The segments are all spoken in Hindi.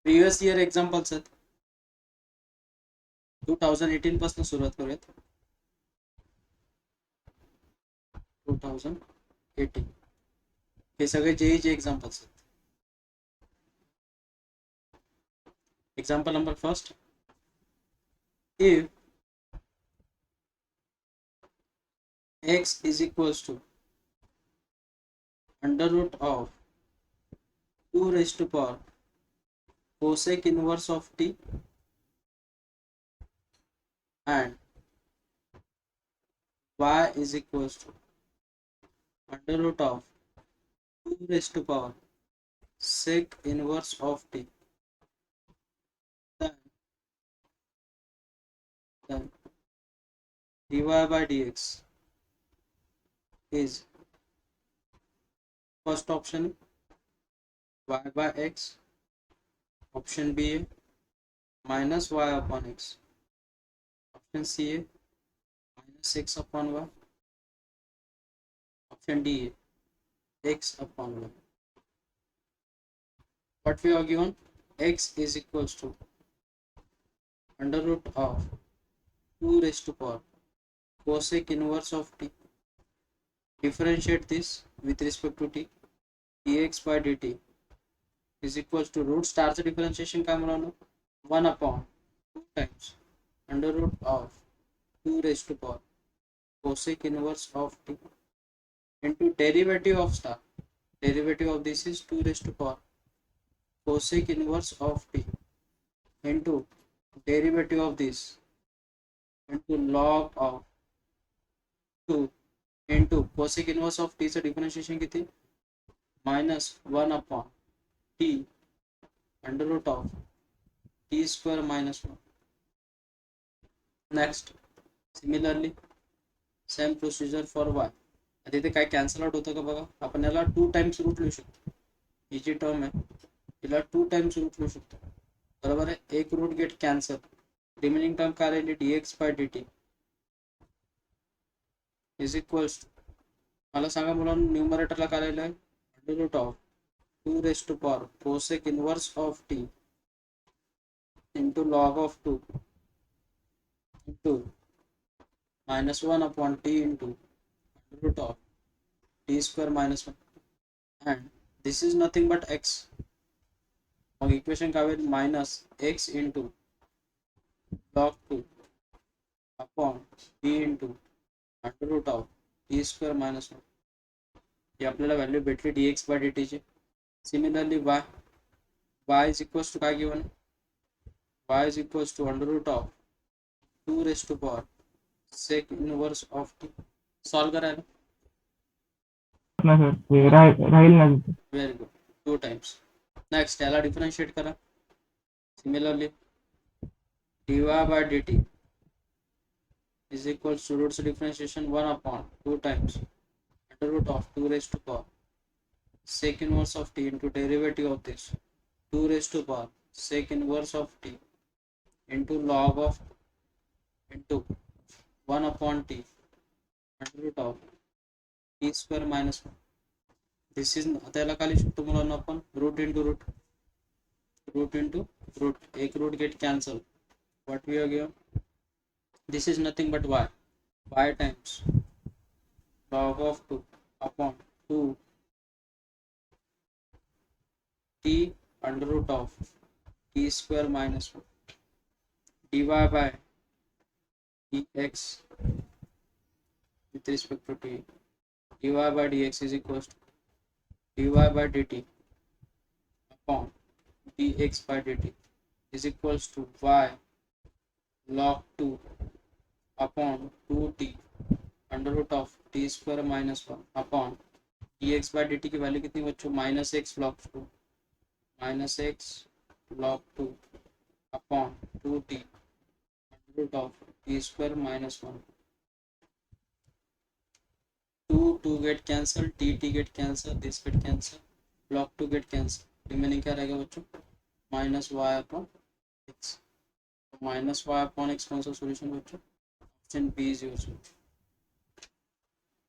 प्रिव्हियस इयर एक्झाम्पल्स आहेत. 2018 पासून सुरुवात करूयात. 2018 हे सगळे जेईचे एक्झाम्पल्स आहेत. Example number first, if x is equals to under root of 2 raised to power cosec inverse of t and y is equals to under root of 2 raised to power sec inverse of t, then dy by dx is first option y by x, option B a minus y upon x, option C a minus x upon y, option D a x upon y. What we have given, x is equals to under root of 2 raised to power cosec inverse of t. Differentiate this with respect to t. dx by dt is equals to root starचं डिफरन्शिएशन काय मिळालं, 1 upon 2 times under root of 2 raised to power cosec inverse of t into derivative of star. Derivative of this is 2 raised to power cosec inverse of t into derivative of this into log of 2 into cosec inverse of t चं डिफरन्शिएशन किती, minus 1 upon t under root of t square minus 1. Next, similarly same procedure for y. आता इथे काय कॅन्सल आउट होतं का बघा, आपण याला 2 टाइम्स रूट लिहू शकतो. ही जी टर्म आहे तिला 2 टाइम्स रूट लिहू शकतो, बरोबर आहे. एक root get cancel, remaining term काय राहिली dx by dt is equals to, मला सांगा मुलांना न्यूमरेटरला काय राहिलं आहे, under root of 2 raised to power cosec inverse of t into log of 2 into minus 1 upon t into under root of t square minus 1 and this is nothing but x. Mug equation काय होईल, minus x into log 2 upon t into under root of t square minus 1. ही आपल्याला व्हॅल्यू भेटली dx by dt ची. Similarly y is equals to काय given, y is equals to under root of 2 raised to power sec inverse of t. Solve करायला ना सर ते राहील ना तिथे. Very good, 2 times. नेक्स्ट याला डिफरन्शिएट करा. Similarly dy by dt is equals to root differentiation 1 upon 2 times under root of 2 raised to power sec inverse of t into derivative of this 2 raised to power sec inverse of t into log of into 1 upon t under root of t square minus 1. This is, आता याला काय लिहू शकतो मुलांना आपण, root into root, root into root, एक root get cancel. What we are given, this is nothing but y times log of 2 upon 2 t under root of t square minus 1 dy by dx with respect to t, dy by dx is equals to dy by dt upon dx by dt is equals to y log 2 upon 2t under root of t square minus 1 upon dx by dt की वैल्यू कितनी बच्चों, minus x log 2 minus x log 2 upon 2t under root of t square minus 1. 2 get cancel, t get cancel, this get cancel, log 2 get cancel, remaining क्या रहेगा बच्चों, minus Y upon X. Minus Y upon X कौन सा सोल्यूशन बच्चों, option B is your solution.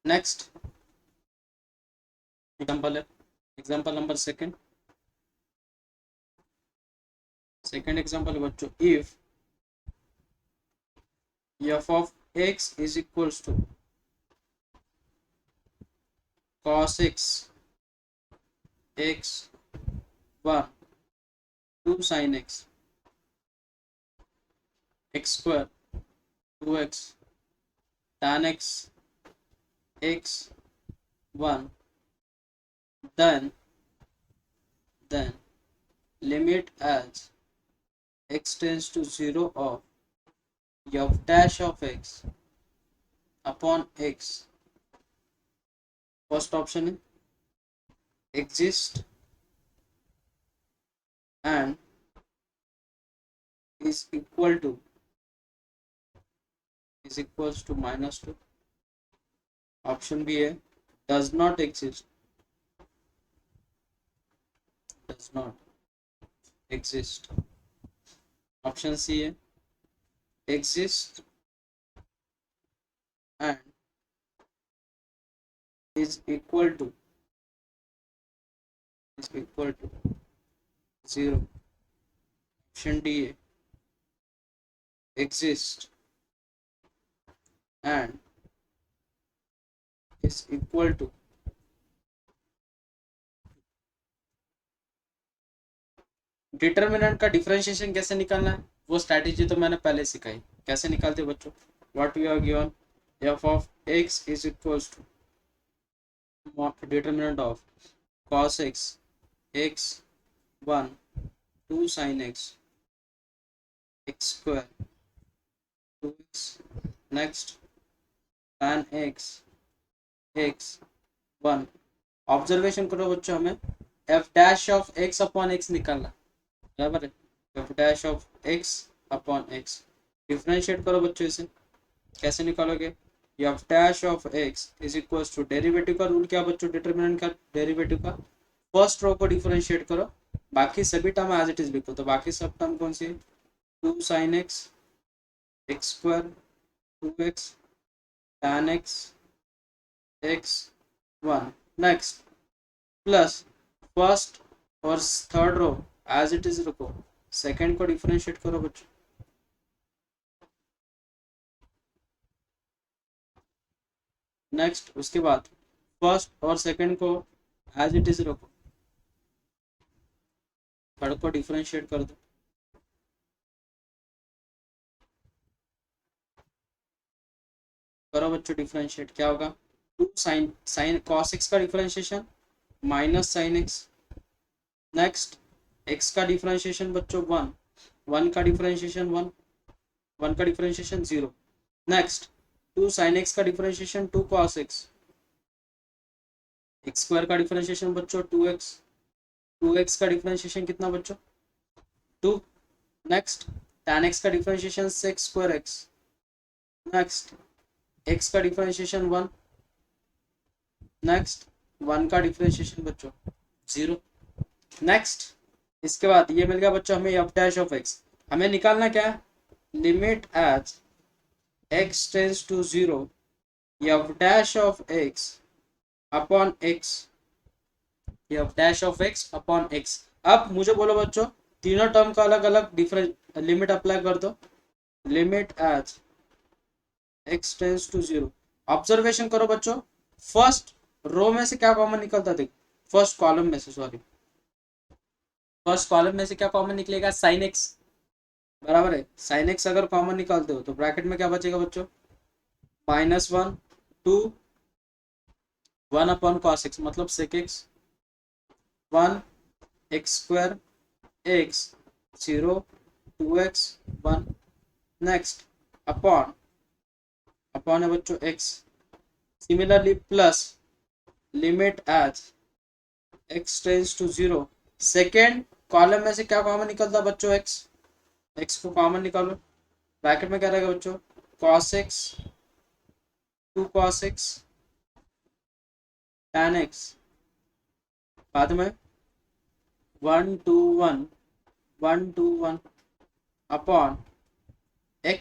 Next example है, example number second. Second example है बच्चों, if f of x is equals to cos x x 1 2 sin x x square 2x tan x x 1, then limit as x tends to 0 of f dash of x upon x, first option है exist and is equal to -2, option B है does not exist option C है exist and is equal to 0, option D है exist and is equal to determinant का डिफरेंशिएशन कैसे निकालना है, वो स्ट्रैटेजी तो मैंने पहले सिखाई। कैसे निकालते बच्चों, what we are given f of x is equals to determinant of cos x x 1 2 sin x x square 2x, next tan x x 1, observation करो बच्चों, हमें f dash of x upon x निकालना, बराबर है, f dash of x upon x। Differentiate करो बच्चों, इसे कैसे निकालोगे, f dash of x is equal to, derivative का रूल क्या बच्चों, डिटरमिनेंट का डेरिवेटिव का फर्स्ट रो को डिफरेंशिएट करो, बाकी सभी टर्म एज इट इज लिखो। तो बाकी सब टर्म कौन सी है, 2 sin x x square 2x tan x x 1, next plus first और third row as it is रखो, सेकंड को डिफरेंशिएट करो बच्चों, नेक्स्ट उसके बाद फर्स्ट और सेकंड को एज इट इज रखो, थर्ड को डिफरेंशिएट कर दो, करो बच्चों डिफरेंशिएट, क्या होगा 2 साइन cos x का differentiation minus sine x, next x का डिफरेंशिएशन बच्चों 1 1 का डिफरेंशिएशन 1 1 का डिफरेंशिएशन 0, नेक्स्ट 2 sin x का differentiation 2 cos x x square का डिफरेंशिएशन बच्चों 2x 2x का डिफरेंशिएशन कितना बच्चों 2, नेक्स्ट tan x का differentiation 6 square x, next x का डिफरेंशिएशन 1, नेक्स्ट 1 का डिफरेंशिएशन बच्चों 0, नेक्स्ट इसके बाद ये मिल गया बच्चों हमें f dash of x, हमें निकालना क्या है, limit as x tends to 0 f dash of x upon x, f dash of x upon x। अब मुझे बोलो बच्चों तीनों टर्म का अलग अलग डिफरेंट लिमिट अप्लाई कर दो, limit as x tends to 0, observation करो बच्चों, फर्स्ट रो में से क्या कॉमन निकलता है, फर्स्ट कॉलम में से, सॉरी फर्स्ट कॉलम में से क्या कॉमन निकलेगा, साइन एक्स, बराबर है, साइन एक्स अगर कॉमन निकालते हो तो ब्रैकेट में क्या बचेगा बच्चों, -1 2 1 अपॉन cos x, मतलब sec x 1 x square x 0 2x 1, next upon है बच्चों x, similarly plus limit as x tends to 0, second column में से क्या कॉमन निकलता बच्चों, x को कॉमन निकालो, ब्रैकेट में क्या रहेगा बच्चों, cos x 2 cos x tan x, बाद में 1 2 1 1 2 1 upon x,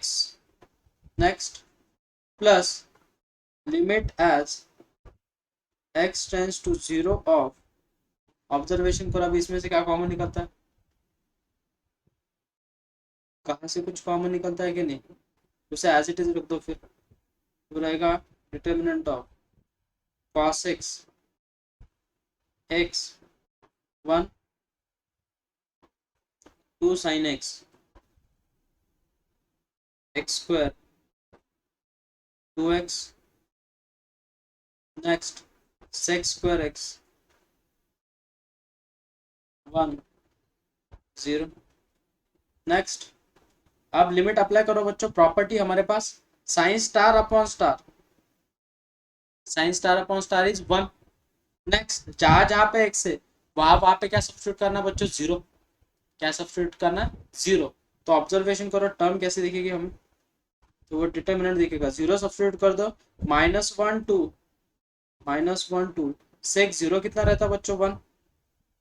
next plus limit as x tends to 0 of, observation करो अभी इसमें से क्या कॉमन निकलता है, कहाँ से कुछ कॉमन निकलता है कि नहीं, उसे एज इट इज रख दो। फिर तो रहेगा determinant of cos x x 1 2 sin x x square 2x next sec square x 1 0 next. अब लिमिट अप्लाई करो बच्चों। प्रॉपर्टी हमारे पास sine star upon star, sine star upon star is 1। Next जहां जहां पे x है वहां वहां पे क्या सब्स्टिट्यूट करना बच्चों, 0। क्या सब्स्टिट्यूट करना, 0। तो ऑब्जर्वेशन करो टर्म कैसे दिखेगी हमें, तो वो डिटर्मिनेंट दिखेगा, 0 सब्स्टिट्यूट कर दो, -1 2 सेक 0 कितना रहता बच्चों, 1।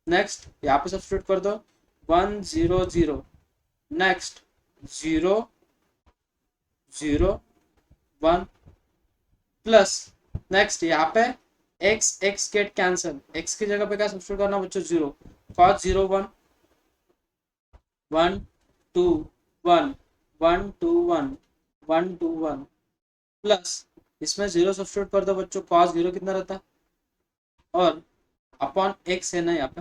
नेक्स्ट यहाँ पे सब्स्टिट्यूट कर दो 1 0 0, नेक्स्ट 0 0 1 प्लस, नेक्स्ट यहाँ पे x x gate cancel, x की जगह पे क्या सब्स्टिट्यूट करना बच्चों, 0। cos 0 1 1 2 1 1 2 1 1 2 1 प्लस इसमें 0 सब्स्टिट्यूट कर दो बच्चों, cos 0 कितना रहता, और अपॉन x है ना यहाँ पे,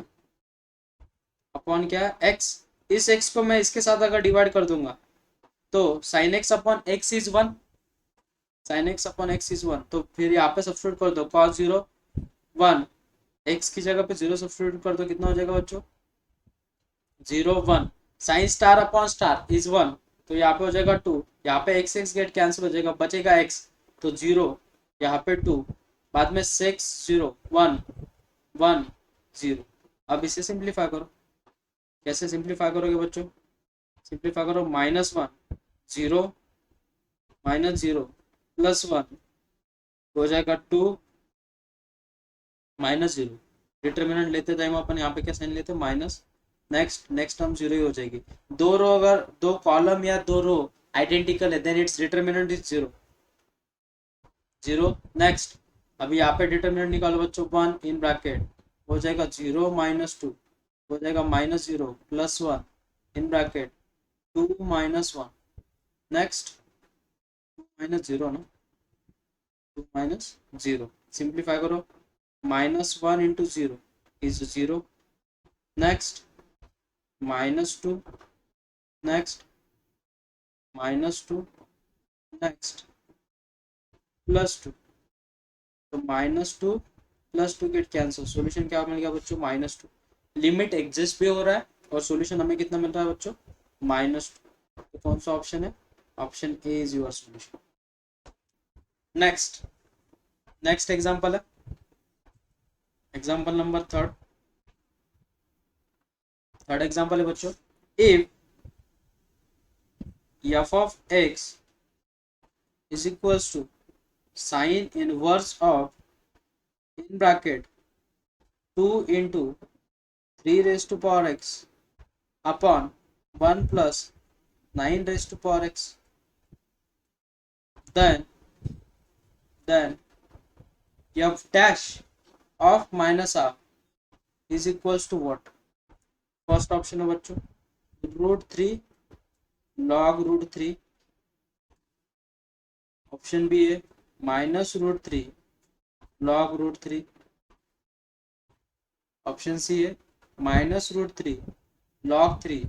अपॉन क्या है x। इस x को मैं इसके साथ अगर डिवाइड कर दूंगा तो sin x upon x is 1, sin x upon x is 1। तो फिर यहाँ पे सब्स्टिट्यूट कर दो cos 0 1, x की जगह पे 0 सब्स्टिट्यूट कर दो, कितना हो जाएगा बच्चों, 0 1। sin star upon star is 1, तो यहाँ पे हो जाएगा 2, यहाँ पे x x गेट कैंसिल हो जाएगा, बचेगा x, तो 0 यहाँ पे 2, बाद में 6 0 1 1 0। अब इसे सिंप्लीफाई करो, कैसे सिंप्लीफाई करोगे बच्चों, सिंप्लीफाई करो, -1 0 -0 +1 हो जाएगा 2 -0। डिटर्मिनेंट लेते टाइम अपन यहाँ पे क्या साइन लेते, माइनस। नेक्स्ट नेक्स्ट टर्म 0 ही हो जाएगी। दो रो अगर दो कॉलम या दो रो आइडेंटिकल है देन इट्स डिटर्मिनेंट इज 0 0। नेक्स्ट अभी यहाँ पे डिटर्मिनेंट निकालो बच्चों, 1 इन ब्रैकेट हो जाएगा 0 -2 हो जाएगा -0 +1 इन ब्रैकेट 2 -1, नेक्स्ट 2 -0 ना, 2 -0 सिंप्लीफाई करो, -1 into 0 is 0, next -2 next -2 next +2, तो -2 +2 गेट कैंसिल, सॉल्यूशन क्या मिल गया बच्चों, -2। लिमिट एग्जिस्ट भी हो रहा है और सॉल्यूशन हमें कितना मिल रहा है बच्चों, -2। तो कौन सा ऑप्शन है, option A is your solution. Next next example है, एग्जांपल नंबर थर्ड एग्जांपल है बच्चों, if f of x is equals to sin inverse of in bracket 2 into 3 raised to power x upon 1 plus 9 raised to power x, then f dash of minus half is equals to what। First option है बच्चों √3 log √3, ऑप्शन बी है -√3 log √3, ऑप्शन सी है -√3 log 3,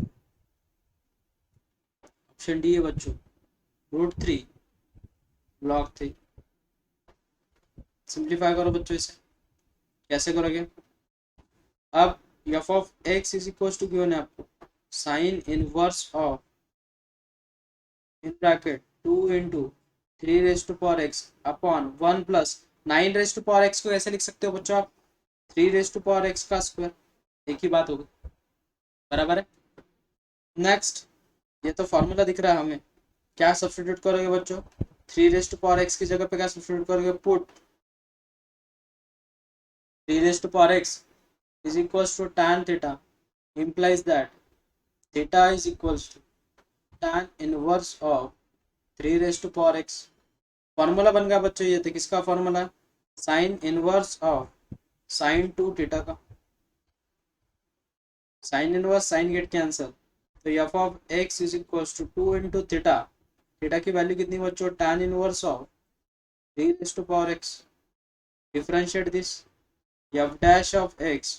ऑप्शन डी है बच्चों √3 log 3। सिंप्लीफाई करो बच्चों, इसे कैसे करोगे, अब f of x is equal to given है आपको sine inverse of in bracket 2 into 3 raise to power x upon 1 plus 9 raise to power x को ऐसे लिख सकते हो बच्चों आप 3 रेज टू पावर x का स्क्वायर, एक ही बात होगी, बराबर है। नेक्स्ट ये तो फॉर्मूला दिख रहा है हमें, क्या सब्स्टिट्यूट करोगे बच्चों, 3 रेज टू पावर x की जगह पे क्या सब्स्टिट्यूट करोगे, put 3 raise to power x is equals to tan theta implies that theta is equals to tan inverse of 3 raised to power x। Formula बन गया बच्चों, ये तो किसका फॉर्मूला है, sine inverse of sine 2 theta का, sine inverse sine get cancel, तो F of X is equal to 2 into theta, theta की वैल्यू कितनी बच्चों, tan inverse of 3 raised to power x, differentiate this, f dash of x,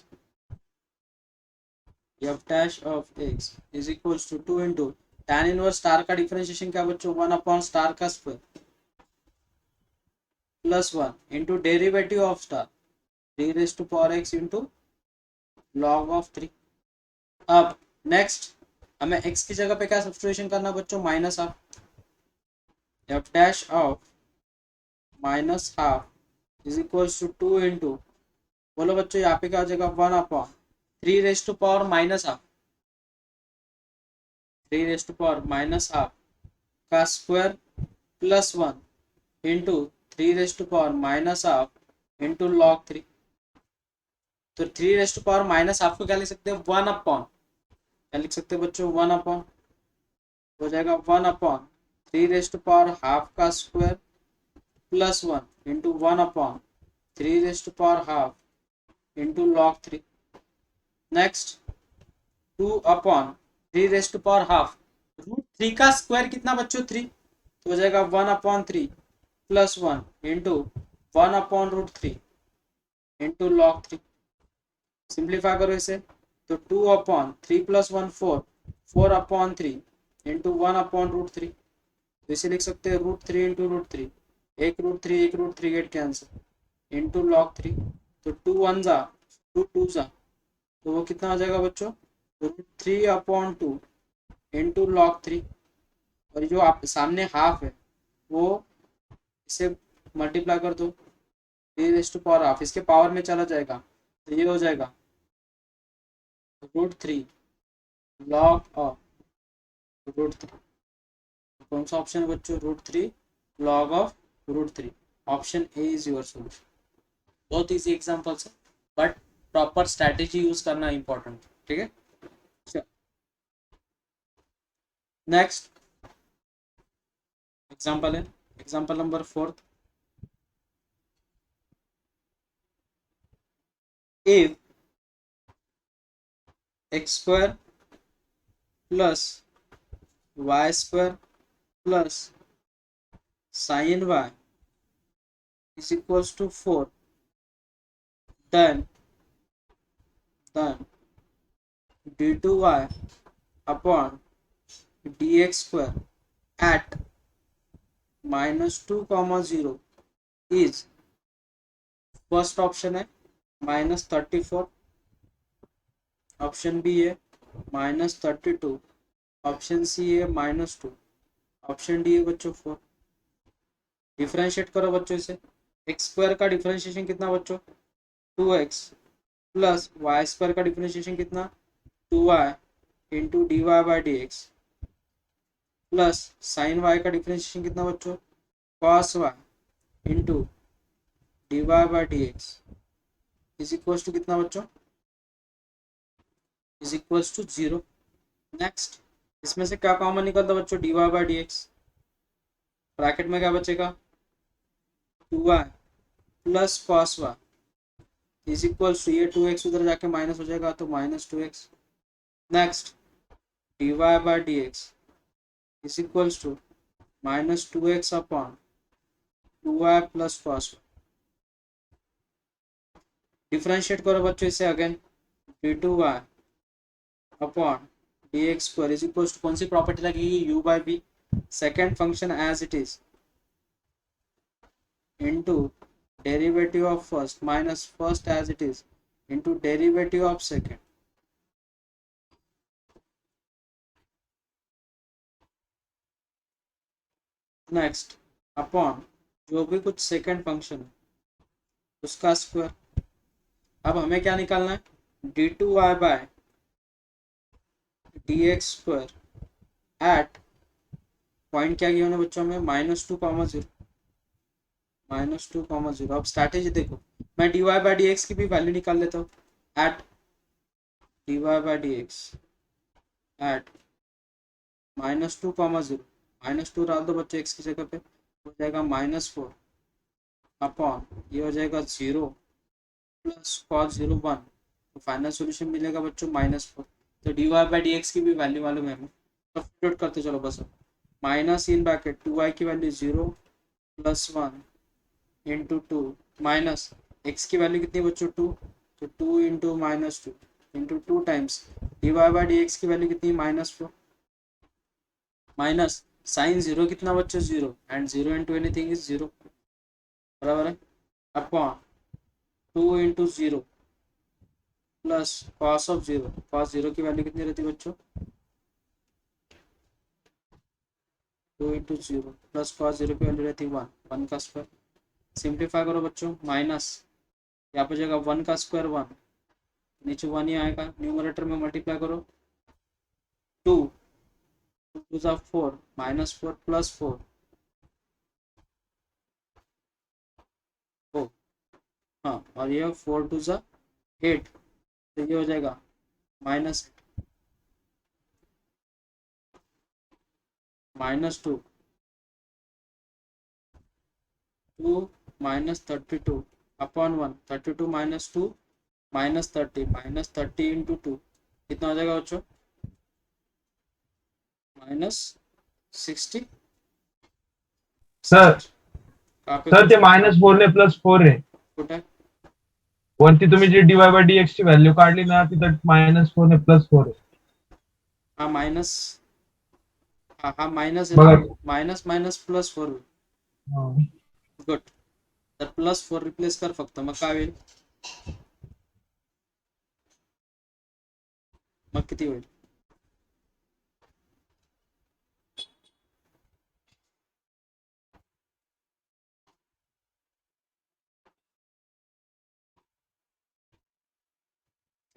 f dash of x is equals to 2 into tan inverse star का डिफरेंशिएशन क्या बच्चों, 1 अपॉन स्टार का square plus 1 into derivative of star 3 raised to power x into log of 3। अब नेक्स्ट हमें x की जगह पे क्या सब्स्टिट्यूशन करना बच्चों, minus half, f dash of minus half is equals to 2 into, बोलो बच्चों यहाँ पे क्या हो जाएगा, 1 upon 3 raise to power minus half, 3 raise to power minus half का square plus 1 into 3 raise to power minus half into log 3। तो 3 raise to power minus half को क्या लिख सकते हैं, 1 अपॉन, क्या लिख सकते हैं बच्चों, 1 अपॉन, हो जाएगा 1 upon 3 raise to power half का square plus 1 into 1 upon 3 raise to power half into log 3। Next 2 upon 3 raise to power half, root 3 का स्क्वायर कितना बच्चों, 3, तो हो जाएगा 1 upon 3 plus 1 into 1 upon root 3 into log 3। Simplify करो इसे, तो 2 upon 3 plus 1 4, 4 upon 3 into 1 upon root 3, तो इसे लिख सकते हैं रूट 3 इंटू रूट 3, एक root 3 get cancel into log 3। तो 2 1 जा 2 2 जा, तो वो कितना आ जाएगा बच्चों, रूट 3 अपॉन 2 इंटू लॉग 3, और जो आप सामने हाफ है वो इसे मल्टीप्लाई कर दो, 3 रेज टू पावर हाफ इसके पावर में चला जाएगा, तो ये हो जाएगा रूट 3 लॉग ऑफ रूट 3। कौन सा ऑप्शन है बच्चों, root 3 log of root 3, option A is your solution. बहुत इजी एग्जांपल्स है बट प्रॉपर स्ट्रैटेजी यूज करना इंपॉर्टेंट, ठीक है। नेक्स्ट एग्जांपल है, example number 4, if x square plus y square plus sin y is equals to 4, then d2y upon dx square at -2, 0 is, first option है -34, ऑप्शन बी है -32, ऑप्शन सी है -2, ऑप्शन डी है बच्चों 4। डिफरेंशिएट करो बच्चों इसे, एक्स स्क्वायर का डिफरेंशिएशन कितना बच्चों, 2x प्लस वाई स्क्वायर का डिफरेंशिएशन कितना, 2y into D Y by D X plus sine Y का डिफरेंशिएशन कितना बच्चों, cos Y into D Y by D X is equal to कितना बच्चों, इज इक्वल टू 0। नेक्स्ट इसमें से क्या कॉमन निकलता बच्चों, D Y by D X, bracket में क्या बचेगा, 2y plus cos Y is equal to, ये 2x उधर जाके माइनस हो जाएगा तो -2x। Next D Y by D X is equal to -2x upon 2y plus cos Y. Differentiate करो बच्चों इसे again, d2y upon dx square is equal to, कौन सी प्रॉपर्टी लगेगी, u by B, second function as it is into derivative of first minus first as it is into derivative of second. Next upon जो भी कुछ सेकेंड फंक्शन है उसका स्क्वायर। अब हमें क्या निकालना है, d2y by dx square at point क्या गिवन है बच्चों में, -2, 0 अब स्ट्रैटेजी देखो, मैं dy बाई डी की भी वैल्यू निकाल लेता हूँ, at dy by D at -2, 0 -2 डाल दो बच्चों x की जगह पे, हो जाएगा -4 अपॉन ये हो जाएगा 0 प्लस cos 0 1, तो फाइनल सॉल्यूशन मिलेगा बच्चों -4। तो dy बाई डी एक्स की भी वैल्यू मालूम है हमें, सब्स्टिट्यूट करते चलो बस। माइनस इन ब्रैकेट 2y की value 0 plus 1 into 2 minus x की वैल्यू कितनी बच्चों 2, तो 2 into minus 2 into 2 times dy by D x की वैल्यू कितनी -4 माइनस साइन 0 कितना बच्चों 0 एंड 0 इंटू एनीथिंग इज 0 बराबर है upon 2 into 0 plus cos of 0, cos 0 की वैल्यू कितनी रहती है बच्चों 2 इंटू 0 प्लस कॉस 0 की वैल्यू रहती है 1, 1 का स्क्वायर। सिंप्लीफाई करो बच्चों, माइनस यहाँ पर जाएगा 1 का स्क्वायर 1, नीचे 1 ही आएगा, न्यूमरेटर में मल्टीप्लाई करो 2 2 सा 4 -4 प्लस 4 ओ हाँ, और ये 4 2 सा 8, तो ये हो जाएगा -2 2 -32 अपॉन 1, 32 माइनस 2 -30 -30 इंटू 2 कितना हो जाएगा बच्चों -60। सर कहाँ सर ते पे -4 ने +4 आहे. कुठे वरती तुम्ही जी dy बाय dx ची व्हॅल्यू काढली ना तिथं -4 ने +4 आहे. हा माइनस, हा माइनस है ना, बघा. माइनस माइनस प्लस 4 हा. गुड, तर +4 रिप्लेस कर फक्त, मग काय होईल, मग किती होईल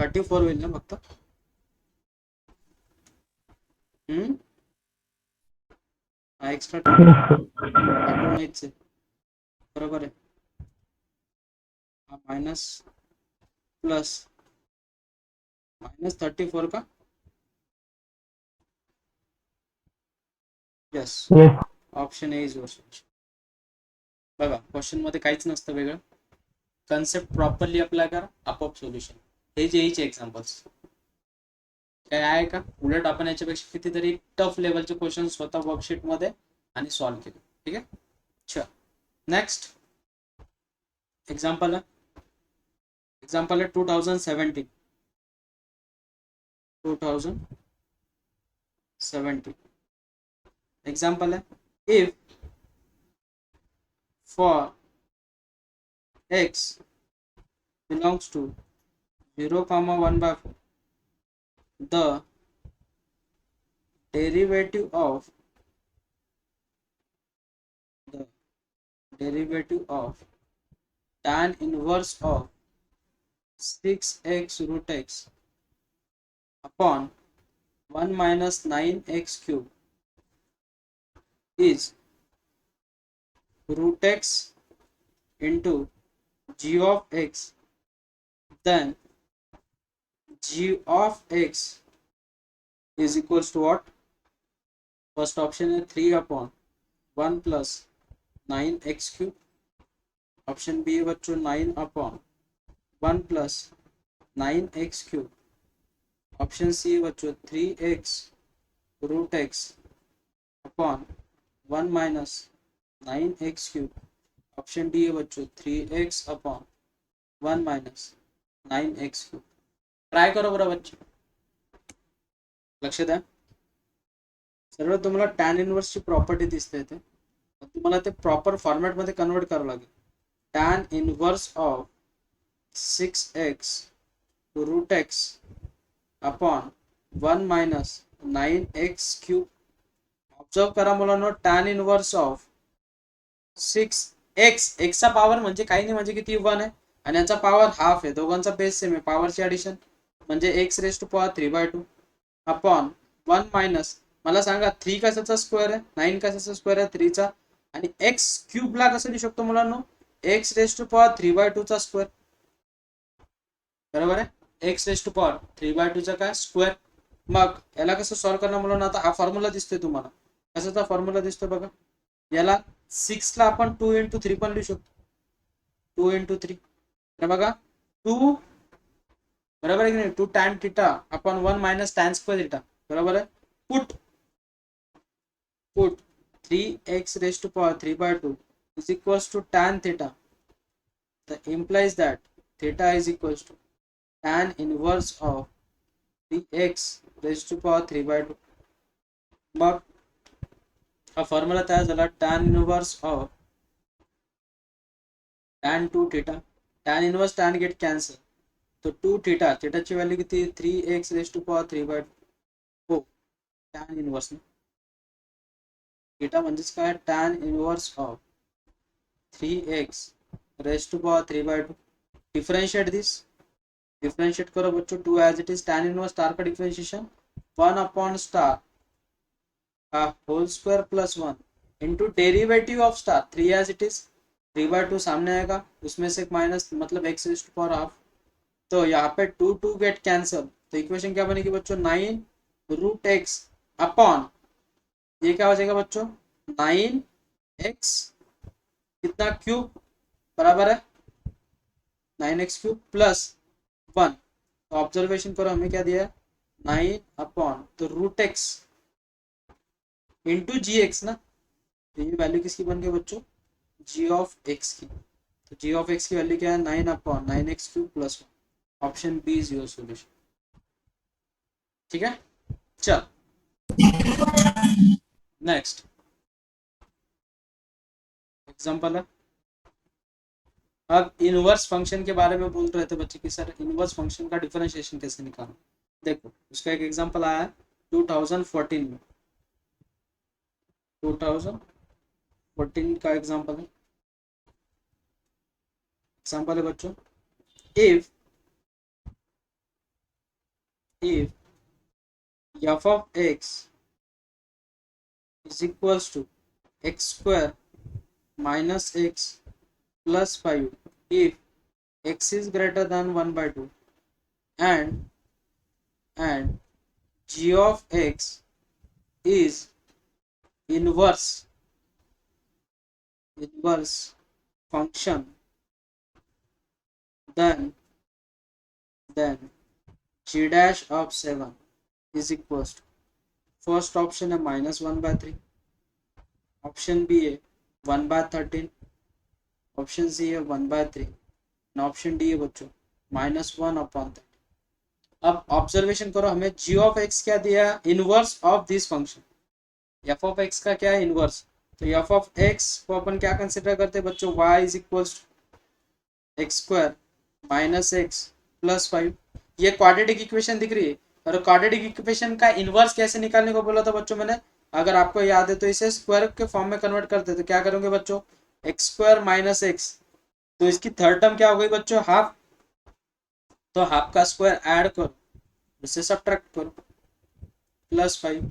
34 होईल ना फक्त. हा एक्स्ट्रा 32 नाहीच आहे, बरोबर आहे, हा माइनस प्लस -34 का, yes Yes. Option A is your. बघा क्वेश्चन मध्ये काहीच नसतं वेगळं, कन्सेप्ट प्रॉपरली अप्लाय करा, आपोआप सोल्युशन, हे जेईचे एक्झाम्पल्स काय आहे का, उलट आपण याच्यापेक्षा कितीतरी टफ लेवलचे क्वेश्चन स्वतः वर्कशीट मध्ये आणि सॉल्व्ह केले, ठीक आहे। अच्छा नेक्स्ट एग्जाम्पल है 2017 एग्जाम्पल है, if for x belongs to 0,1/4 the derivative of tan inverse of 6x root x upon 1 minus 9x cube is root x into g of x, then g of x is equals to what, first option है 3 upon 1 plus 9x cube, option B बच्चों 9 अपॉन 1 plus 9x cube, option C बच्चों 3x root x upon 1 minus 9x cube, option D है बच्चों 3x upon 1 minus 9x cube. Try करो बरं बच्चे, लक्ष द्या, सर्व तुम्हाला टॅन इनवर्सची प्रॉपर्टी दिसते इथे, तुम्हाला ते प्रॉपर फॉर्मॅटमध्ये कन्वर्ट करावं लागेल। tan inverse of 6x root x upon 1 minus 9x cube, observe करा मुलांनो, tan inverse of 6x, x चा पॉवर म्हणजे काही नाही, म्हणजे किती 1 आहे आणि याचा पॉवर हाफ आहे, दोघांचा बेस सेम आहे, पॉवरची ॲडिशन म्हणजे x raised to power 3/2 upon 1 minus, मला सांगा 3 कशाचा स्क्वेअर आहे, 9 कशाचा स्क्वेअर आहे 3 चा, आणि x क्यूब ला कसं लिहू शकतो मुलांनो, x raised to power 3/2 चा स्क्वेअर, बरोबर आहे, x raised to power 3/2 चा काय स्क्वेअर। मग याला कसं सॉल्व्ह करणार मुलांना, आता हा फॉर्म्युला दिसतोय तुम्हाला, कशाचा फॉर्म्युला दिसतोय बघा, याला 6 ला आपण 2 into 3 पण लिहू शकतो, 2 into 3, बघा 2 बराबर है कि नहीं, 2 tan theta upon 1 minus tan square theta, बराबर है। Put 3x raised to power 3 by 2 is equals to tan theta. That implies that theta is equals to tan inverse of 3x raised to power 3 by 2. मग हा फॉर्म्युला तयार झाला, tan inverse of tan 2 theta, tan inverse tan get cancel, तो 2 थीटा, थीटाची व्हॅल्यू किती, 3x raise to power 3 by 2 हो tan इनवर्स ना, थीटा म्हणजेच काय, tan inverse of 3x raise to power 3 by 2. Differentiate this, differentiate करो बच्चों, 2 as it is, tan inverse star का डिफरेंशिएशन 1 अपॉन स्टार का whole square plus 1 into derivative of star 3 as it is, 3 by 2 सामने आएगा, उसमें से एक माइनस मतलब x raise to power half, तो यहाँ पे 2 गेट कैंसल, तो इक्वेशन क्या बनेगी बच्चों, 9 रूट एक्स अपॉन, ये क्या हो जाएगा बच्चों, 9x कितना क्यूब, बराबर है 9x क्यूब प्लस 1, तो ऑब्जर्वेशन करो हमें क्या दिया है, 9 अपॉन तो रूट एक्स इंटू जी एक्स ना, तो ये वैल्यू किसकी बन गई बच्चों, जी ऑफ एक्स की, तो जी ऑफ एक्स की वैल्यू क्या है, 9 अपॉन 9x cube plus 1, option B is your solution. ठीक है, चल नेक्स्ट एग्जांपल है। अब इनवर्स फंक्शन के बारे में बोल रहे थे बच्चे कि सर इनवर्स फंक्शन का डिफरेंशिएशन कैसे निकालना, देखो उसका एक एग्जांपल आया है 2014 में, 2014 का एग्जांपल है बच्चों, if f of x is equals to x square minus x plus 5 if x is greater than 1 by 2 and g of x is inverse function, then g dash of 7 is equals to, first option है -1/3, ऑप्शन बी है 1/13, ऑप्शन सी है 1/3, ऑप्शन डी है बच्चों -1/30। अब ऑब्जर्वेशन करो, हमें जी ऑफ एक्स क्या दिया, inverse of this function, F of x का क्या है, इनवर्स, तो एफ ऑफ एक्स को अपन क्या कंसिडर करते हैं बच्चों, y is equals to x square minus x plus 5, ये क्वाड्रेटिक इक्वेशन दिख रही है, और क्वाड्रेटिक इक्वेशन का इनवर्स कैसे निकालने को बोला था बच्चों मैंने, अगर आपको याद है तो इसे स्क्वायर के फॉर्म में कन्वर्ट करते, तो क्या करोगे बच्चों, एक्स स्क्वायर माइनस एक्स, तो इसकी थर्ड टर्म क्या हो गई बच्चों, हाफ, तो हाफ का स्क्वायर ऐड करो, उससे सब्ट्रैक्ट करो, प्लस 5,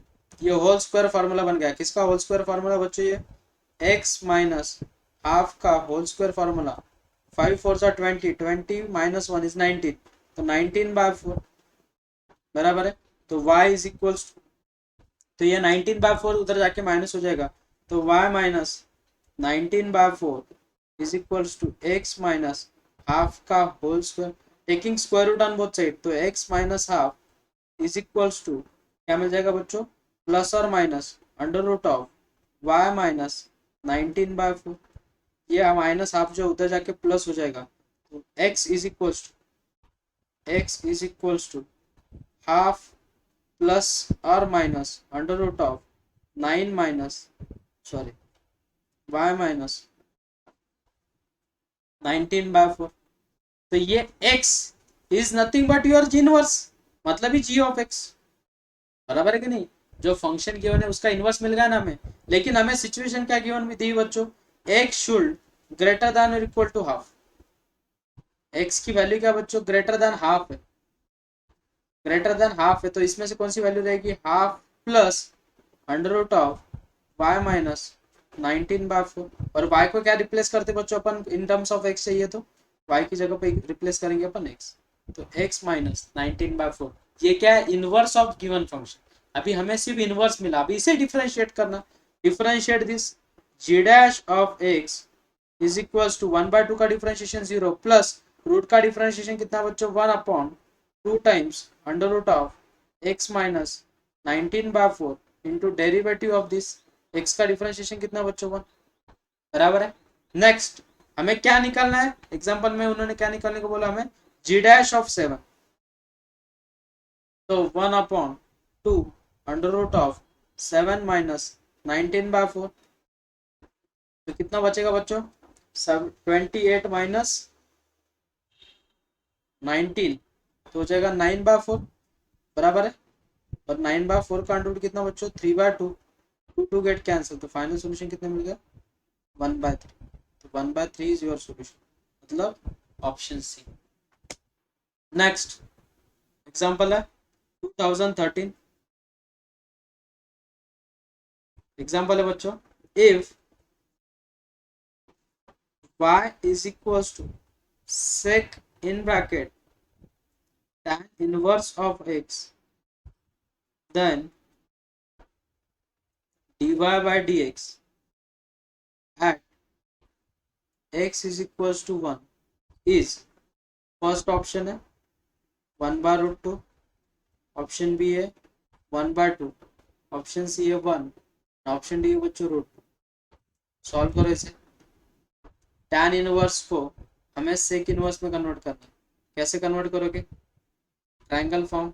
ये होल स्क्वायर फार्मूला बन गया, किसका होल स्क्वायर फार्मूला बच्चों, ये एक्स माइनस हाफ का whole square formula, 5 4 20, 20 minus 1 is 19, तो 19/4 बराबर है, तो y इज इक्वल्स, तो ये 19/4 उधर जाके माइनस हो जाएगा, तो y minus 19/4 is equals to x minus half का whole square, taking square root on both side, तो x minus half is equals to क्या मिल जाएगा बच्चों, प्लस और minus under root of y minus 19/4, ये माइनस हाफ जो उधर जाके प्लस हो जाएगा, तो x is equals to half plus और minus under root of 9 minus sorry y minus 19/4, तो ये x is nothing but your inverse, मतलब ही g ऑफ x, बराबर है कि नहीं, जो फंक्शन गिवन है उसका इनवर्स मिल गया ना हमें, लेकिन हमें सिचुएशन क्या गिवन दी बच्चों, x शुड ग्रेटर देन और इक्वल टू हाफ, x की वैल्यू क्या बच्चों, ग्रेटर देन हाफ है, ग्रेटर देन हाफ है, तो इसमें से कौन सी वैल्यू रहेगी, half plus under root of y minus 19/4, और y को क्या रिप्लेस करते बच्चों अपन, इन टर्म्स ऑफ x चाहिए तो y की जगह पे रिप्लेस करेंगे अपन x, तो x माइनस 19/4, ये क्या है, इनवर्स ऑफ गिवन फंक्शन, अभी हमें सिर्फ इनवर्स मिला, अभी इसे डिफरेंशिएट करना, differentiate this g dash of x is equals to 1/2 का डिफरेंशिएशन 0 प्लस रूट का डिफरेंशिएशन कितना बच्चों, 1/2 2 times under root of x minus 19/4 into derivative of this x का डिफरेंशिएशन कितना बच्चों 1 बराबर है। नेक्स्ट हमें क्या निकालना है, एग्जांपल में उन्होंने क्या निकालने को बोला हमें, g डैश ऑफ 7, तो 1/2 अंडर रूट ऑफ 7 माइनस 19/4, तो कितना बचेगा बच्चों, 28 माइनस 19, तो हो जाएगा 9/4 बराबर है। और 9/4 का अंडर रूट कितना बच्चों 3/2, 2 गेट कैंसिल, तो फाइनल सोल्यूशन कितना मिल गया 1/3, तो 1/3 इज योर सोल्यूशन, मतलब ऑप्शन सी। नेक्स्ट एग्जांपल है 2013, एग्जांपल है बच्चों, if y is equals to sec in bracket tan inverse of x, then dy by dx at x is equals to 1 is, first option है 1/√2, ऑप्शन बी है 1/2, ऑप्शन सी है 1, ऑप्शन डी है बच्चों √2। सॉल्व करो इसे। tan इनवर्स को हमें सेक इनवर्स में कन्वर्ट करना है, कैसे कन्वर्ट करोगे, ट्रायंगल फॉर्म,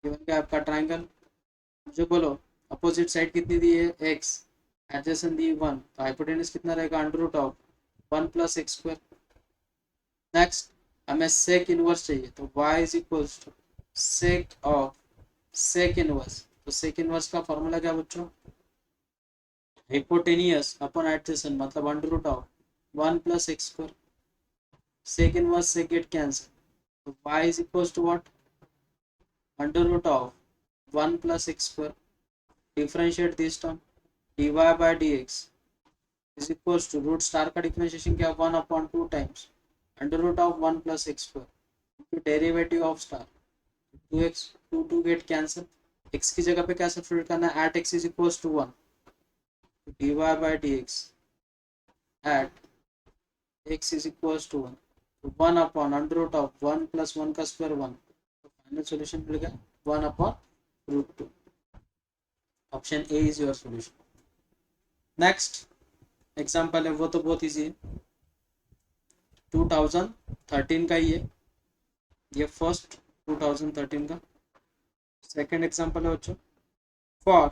गिवन क्या आपका ट्रायंगल, मुझे बोलो अपोजिट साइड कितनी दी है x, एडजेसेंट दी 1, तो हाइपोटेनस कितना रहेगा under root of 1 + x²। Next हमें सेक इनवर्स चाहिए, तो y is equals to sec of sec inverse, तो सेक इनवर्स का फॉर्मूला क्या बच्चों, हाइपोटेनियस अपॉन एडजेसेंट, मतलब under root of 1 + x², sec inverse से गेट कैंसिल, तो y is equals to what, under root of 1 + x², differentiate this term, dy by dx is equals to root star का डिफरेंशिएशन क्या 1/2 times under root of 1 + x² into derivative of star 2x, 2 get cancel, x की जगह पे क्या सब्स्टिट्यूट करना है, at x is equals to 1, dy by dx at x is equals to 1, तो 1/√1 + 1 का स्क्वायर 1, तो फाइनल सॉल्यूशन मिल गया 1/√2, option A is your solution. Next example है, वो तो बहुत इजी है, 2013 का ही है, ये फर्स्ट 2013 का। सेकंड एग्जांपल है बच्चों, for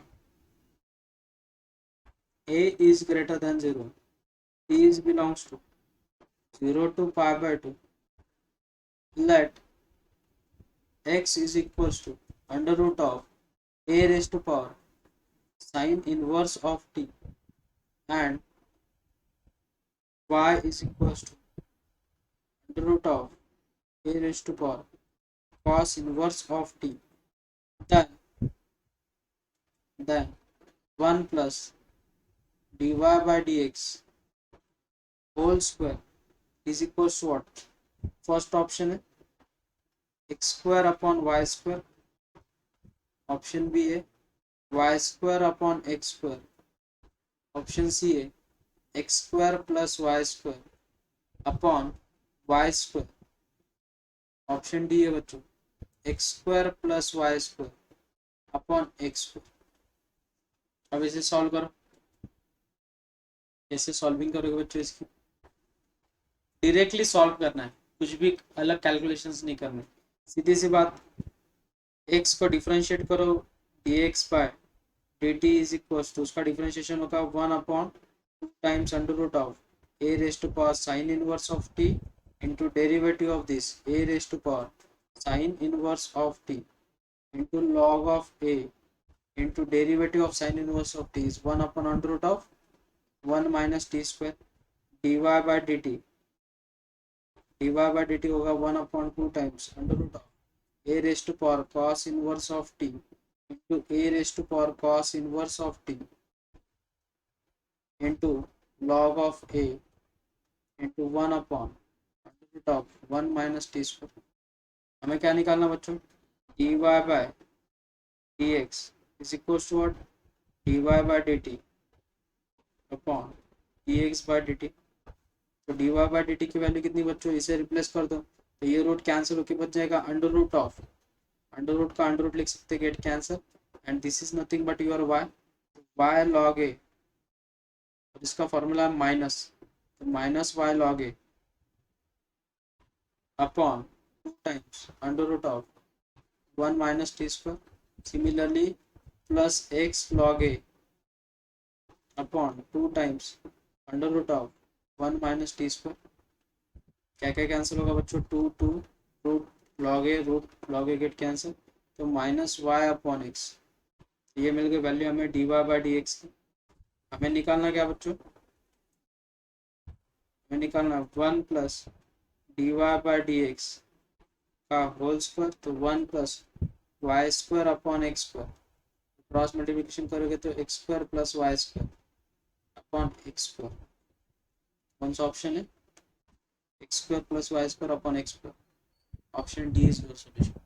a is greater than 0, t is belongs to 0 to π/2, let x is equals to under root of a raised to power sin inverse of t and y is equals to under root of a raised to power cos inverse of t, then 1 plus dy by dx whole square is equals to what, first option है x² / y², ऑप्शन बी है y² / x², ऑप्शन सी है x² + y² upon y², option D है बच्चों x² + y² अपॉन x²। अब इसे सॉल्व करो, कैसे सॉल्विंग करोगे बच्चों, इसकी डायरेक्टली सॉल्व करना है, कुछ भी अलग कैलकुलेशंस नहीं करने, सीधी सी बात, x को डिफरेंशिएट करो dx by dt is equal to, उसका डिफरेंशिएशन होगा 1/2 times under root of a raised to power sin inverse of t into derivative of this a raised to power sin inverse of t into log of a into derivative of sin inverse of t is 1/√of 1 minus t square dy by dt होगा 1/2 times under root of a raised to power cos inverse of t into a raised to power cos inverse of t into log of a into 1/√of 1 minus t square। हमें क्या निकालना बच्चों, dy by dx is equals to what, dy by dt upon dx by dt, तो dy by dt की वैल्यू कितनी बच्चों, इसे रिप्लेस कर दो, तो ये रूट कैंसिल होके बच जाएगा under root of, under root का अंडर रूट लिख सकते get cancel, and this is nothing but your y, y log a, इसका फॉर्मूला माइनस, तो minus y log a upon 2 times under root of 1 minus t square, similarly plus x log a upon 2 times under root of 1 minus t square, क्या क्या कैंसिल होगा बच्चों, 2 2 root log a get cancel, तो माइनस वाई अपॉन एक्स, ये मिल गई वैल्यू हमें d Y by D x की। हमें निकालना क्या बच्चों, हमें निकालना 1 plus d Y by D x का होल स्क्वायर, तो 1 plus Y square upon x square, cross multiplication करोगे तो x square plus Y square upon x square, कौन सा ऑप्शन है, x square plus Y square upon x square, option D is your solution.